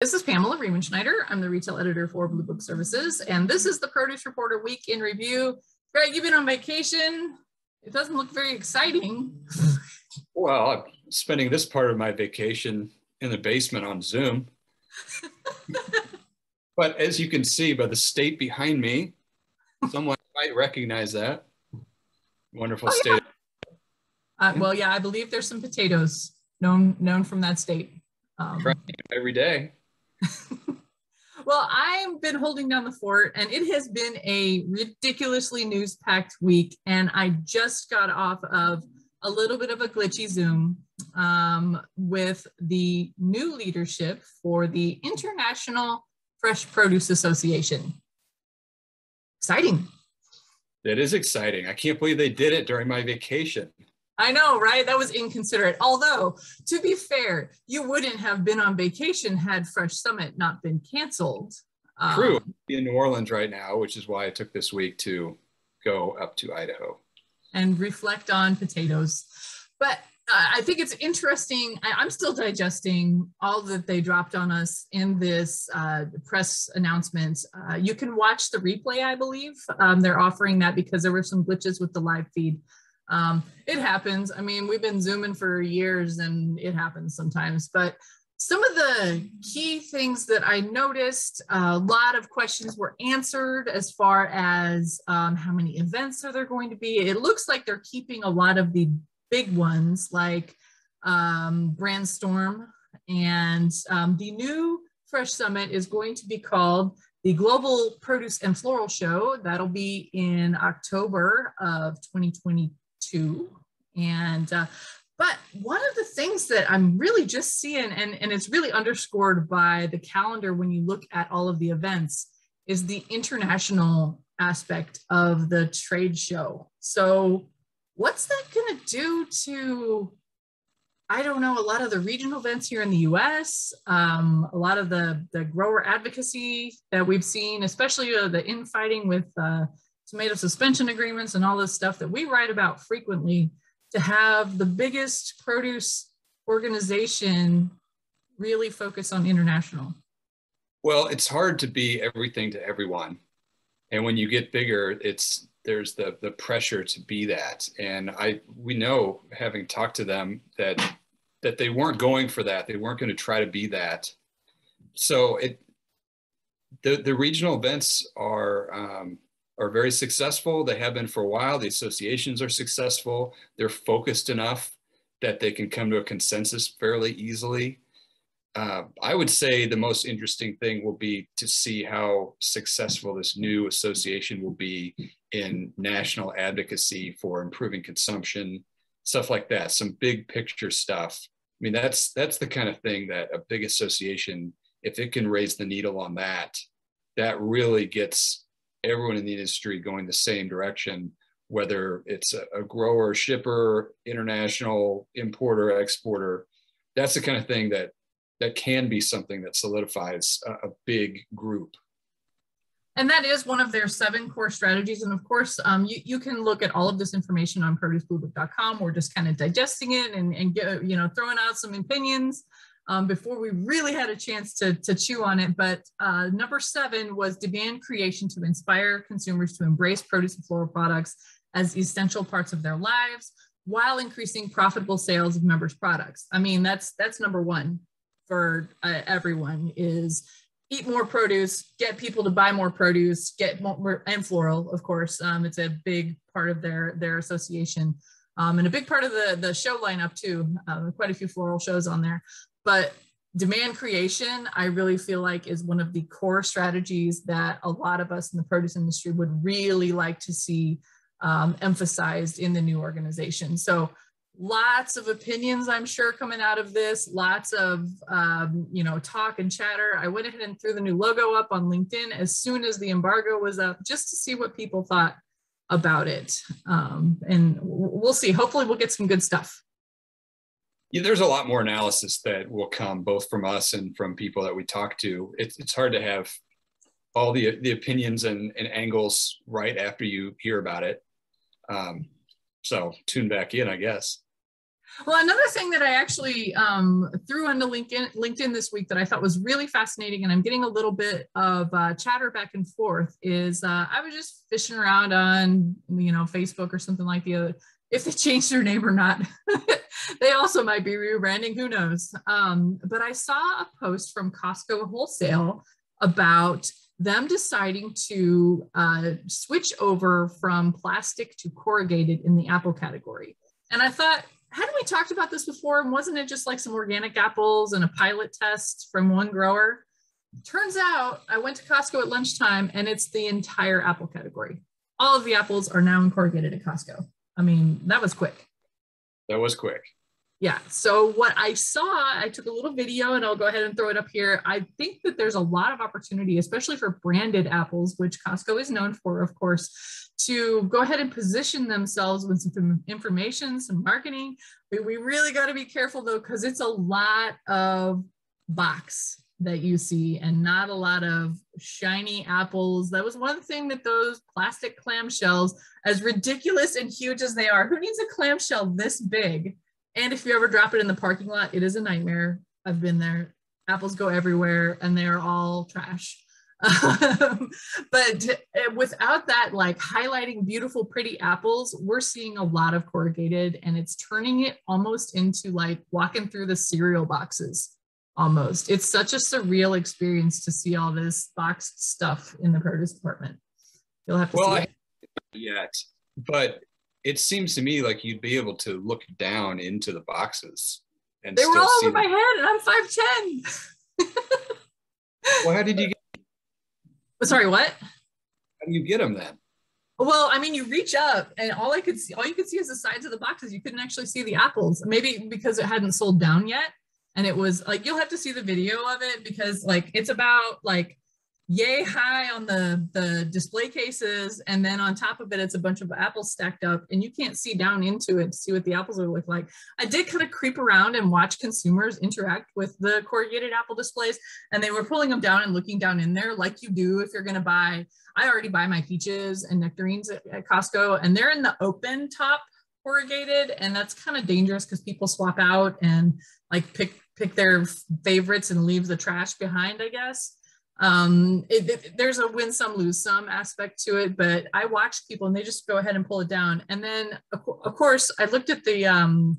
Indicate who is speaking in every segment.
Speaker 1: This is Pamela Riemenschneider. I'm the retail editor for Blue Book Services, and this is the Produce Reporter Week in Review. Greg, you've been on vacation. It doesn't look very exciting.
Speaker 2: Well, I'm spending this part of my vacation in the basement on Zoom. But as you can see by the state behind me, someone might recognize that. Wonderful state.
Speaker 1: Well, yeah, I believe there's some potatoes known from that state.
Speaker 2: Every day.
Speaker 1: Well, I've been holding down the fort, and it has been a ridiculously news-packed week, and I just got off of a little bit of a glitchy Zoom with the new leadership for the International Fresh Produce Association. Exciting.
Speaker 2: That is exciting. I can't believe they did it during my vacation.
Speaker 1: I know, right? That was inconsiderate. Although, to be fair, you wouldn't have been on vacation had Fresh Summit not been canceled.
Speaker 2: True. I'm in New Orleans right now, which is why I took this week to go up to Idaho.
Speaker 1: And reflect on potatoes. But I think it's interesting. I'm still digesting all that they dropped on us in this press announcement. You can watch the replay, I believe. They're offering that because there were some glitches with the live feed. It happens. I mean, we've been Zooming for years and it happens sometimes, but some of the key things that I noticed, a lot of questions were answered as far as how many events are there going to be. It looks like they're keeping a lot of the big ones like Brandstorm, and the new Fresh Summit is going to be called the Global Produce and Floral Show. That'll be in October of 2022. And but one of the things that I'm really just seeing, and it's really underscored by the calendar when you look at all of the events, is the international aspect of the trade show. So what's that going to do to, I don't know, a lot of the regional events here in the US, a lot of the grower advocacy that we've seen, especially the infighting with tomato suspension agreements and all this stuff that we write about frequently, to have the biggest produce organization really focus on international?
Speaker 2: Well, it's hard to be everything to everyone. And when you get bigger, there's the pressure to be that. And we know, having talked to them, that they weren't going for that. They weren't going to try to be that. So the regional events are very successful. They have been for a while. The associations are successful. They're focused enough that they can come to a consensus fairly easily. I would say the most interesting thing will be to see how successful this new association will be in national advocacy for improving consumption, stuff like that, some big picture stuff. I mean, that's the kind of thing that a big association, if it can raise the needle on that, that really gets everyone in the industry going the same direction, whether it's a grower, shipper, international importer, exporter. That's the kind of thing that can be something that solidifies a big group.
Speaker 1: And that is one of their 7 core strategies. And of course, you can look at all of this information on producebluebook.com. We're just kind of digesting it and throwing out some opinions before we really had a chance to chew on it. But number 7 was demand creation to inspire consumers to embrace produce and floral products as essential parts of their lives while increasing profitable sales of members' products. I mean, that's number 1 for everyone, is eat more produce, get people to buy more produce, get more, and floral, of course. It's a big part of their association, and a big part of the show lineup too. Quite a few floral shows on there. But demand creation, I really feel like, is one of the core strategies that a lot of us in the produce industry would really like to see emphasized in the new organization. So lots of opinions, I'm sure, coming out of this, lots of talk and chatter. I went ahead and threw the new logo up on LinkedIn as soon as the embargo was up, just to see what people thought about it. And we'll see. Hopefully we'll get some good stuff.
Speaker 2: Yeah, there's a lot more analysis that will come both from us and from people that we talk to. It's hard to have all the opinions and angles right after you hear about it. So tune back in, I guess.
Speaker 1: Well, another thing that I actually threw onto LinkedIn this week that I thought was really fascinating, and I'm getting a little bit of chatter back and forth, is I was just fishing around on, Facebook or something like the other. If they changed their name or not, they also might be rebranding, who knows? But I saw a post from Costco Wholesale about them deciding to switch over from plastic to corrugated in the apple category. And I thought, hadn't we talked about this before? And wasn't it just like some organic apples and a pilot test from one grower? Turns out I went to Costco at lunchtime and it's the entire apple category. All of the apples are now in corrugated at Costco. I mean, that was quick.
Speaker 2: That was quick.
Speaker 1: Yeah. So what I saw, I took a little video and I'll go ahead and throw it up here. I think that there's a lot of opportunity, especially for branded apples, which Costco is known for, of course, to go ahead and position themselves with some information, some marketing. We really got to be careful though, because it's a lot of box that you see and not a lot of shiny apples. That was one thing that those plastic clamshells, as ridiculous and huge as they are, who needs a clamshell this big? And if you ever drop it in the parking lot, it is a nightmare. I've been there. Apples go everywhere and they're all trash. But without that, like highlighting beautiful, pretty apples, we're seeing a lot of corrugated, and it's turning it almost into like walking through the cereal boxes almost. It's such a surreal experience to see all this boxed stuff in the produce department. You'll have to see it.
Speaker 2: Yet, but it seems to me like you'd be able to look down into the boxes and
Speaker 1: they were
Speaker 2: still
Speaker 1: all
Speaker 2: see
Speaker 1: over my
Speaker 2: them.
Speaker 1: head, and I'm 5'10".
Speaker 2: Well, how did you get?
Speaker 1: Sorry, what?
Speaker 2: How do you get them then?
Speaker 1: Well, I mean, you reach up, and all you could see is the sides of the boxes. You couldn't actually see the apples, maybe because it hadn't sold down yet. And it was like, you'll have to see the video of it, because like it's about like yay high on the display cases, and then on top of it it's a bunch of apples stacked up, and you can't see down into it to see what the apples would look like. I did kind of creep around and watch consumers interact with the corrugated apple displays, and they were pulling them down and looking down in there like you do if you're going to buy. I already buy my peaches and nectarines at Costco, and they're in the open top corrugated, and that's kind of dangerous because people swap out and like pick their favorites and leave the trash behind, I guess. There's a win some lose some aspect to it, but I watch people and they just go ahead and pull it down. And then of course I looked at the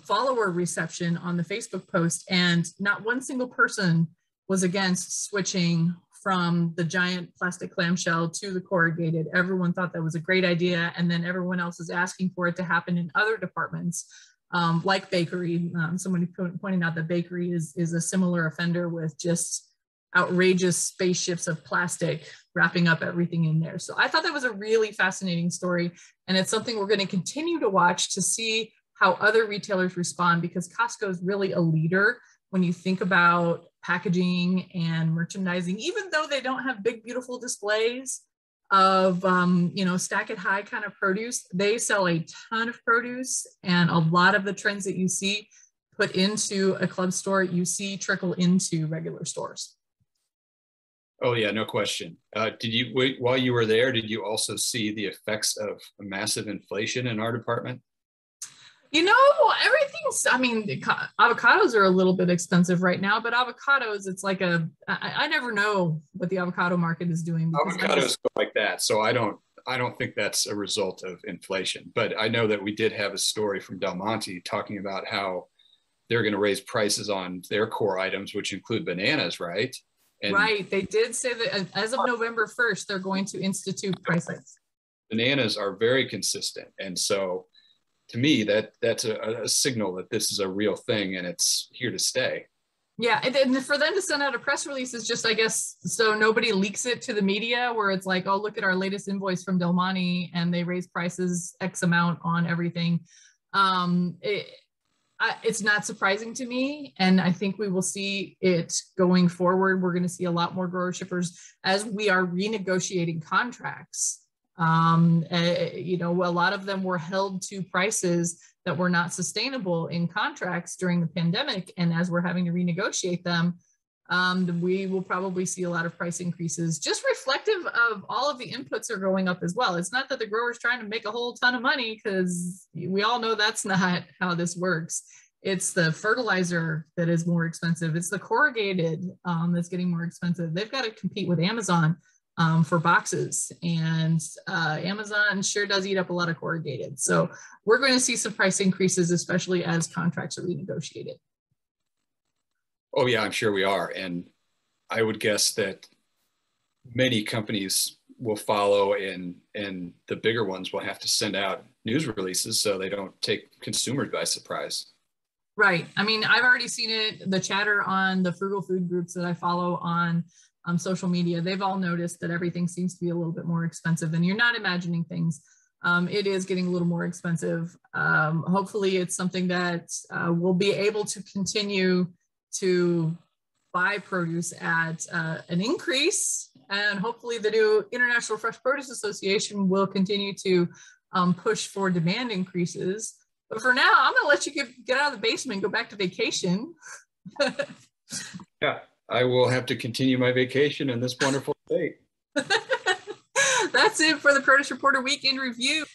Speaker 1: follower reception on the Facebook post, and not one single person was against switching from the giant plastic clamshell to the corrugated. Everyone thought that was a great idea, and then everyone else is asking for it to happen in other departments, like bakery. Somebody pointing out that bakery is a similar offender with just outrageous spaceships of plastic wrapping up everything in there. So I thought that was a really fascinating story, and it's something we're going to continue to watch to see how other retailers respond, because Costco is really a leader when you think about packaging and merchandising. Even though they don't have big, beautiful displays of, stack it high kind of produce, they sell a ton of produce, and a lot of the trends that you see put into a club store, you see trickle into regular stores.
Speaker 2: Oh yeah, no question. While you were there, did you also see the effects of massive inflation in our department? Avocados are a little bit expensive right now, but avocados, it's like I never know what the avocado market is doing. Avocados go like that. So I don't think that's a result of inflation, but I know that we did have a story from Del Monte talking about how they're going to raise prices on their core items, which include bananas, right?
Speaker 1: Right. They did say that as of November 1st, they're going to institute price hikes.
Speaker 2: Bananas are very consistent. And so to me, that's a signal that this is a real thing and it's here to stay.
Speaker 1: Yeah. And for them to send out a press release is just, I guess, so nobody leaks it to the media where it's like, oh, look at our latest invoice from Del Monte and they raise prices X amount on everything. It's not surprising to me, and I think we will see it going forward. We're going to see a lot more grower shippers as we are renegotiating contracts. A lot of them were held to prices that were not sustainable in contracts during the pandemic, and as we're having to renegotiate them, we will probably see a lot of price increases, just reflective of all of the inputs are going up as well. It's not that the grower's trying to make a whole ton of money, because we all know that's not how this works. It's the fertilizer that is more expensive. It's the corrugated that's getting more expensive. They've got to compete with Amazon for boxes, and Amazon sure does eat up a lot of corrugated. So we're going to see some price increases, especially as contracts are renegotiated.
Speaker 2: Oh yeah, I'm sure we are. And I would guess that many companies will follow, and the bigger ones will have to send out news releases so they don't take consumers by surprise.
Speaker 1: Right. I mean, I've already seen it, the chatter on the frugal food groups that I follow on social media. They've all noticed that everything seems to be a little bit more expensive, and you're not imagining things. It is getting a little more expensive. Hopefully it's something that we'll be able to continue to buy produce at an increase, and hopefully the new International Fresh Produce Association will continue to push for demand increases. But for now, I'm gonna let you get out of the basement and go back to vacation.
Speaker 2: Yeah, I will have to continue my vacation in this wonderful state.
Speaker 1: That's it for the Produce Reporter Week in Review.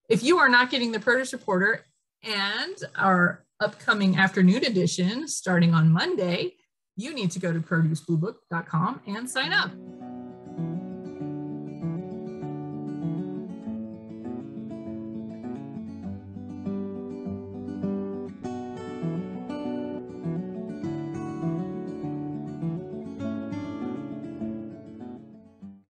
Speaker 1: If you are not getting the Produce Reporter and our upcoming afternoon edition starting on Monday, you need to go to producebluebook.com and sign up.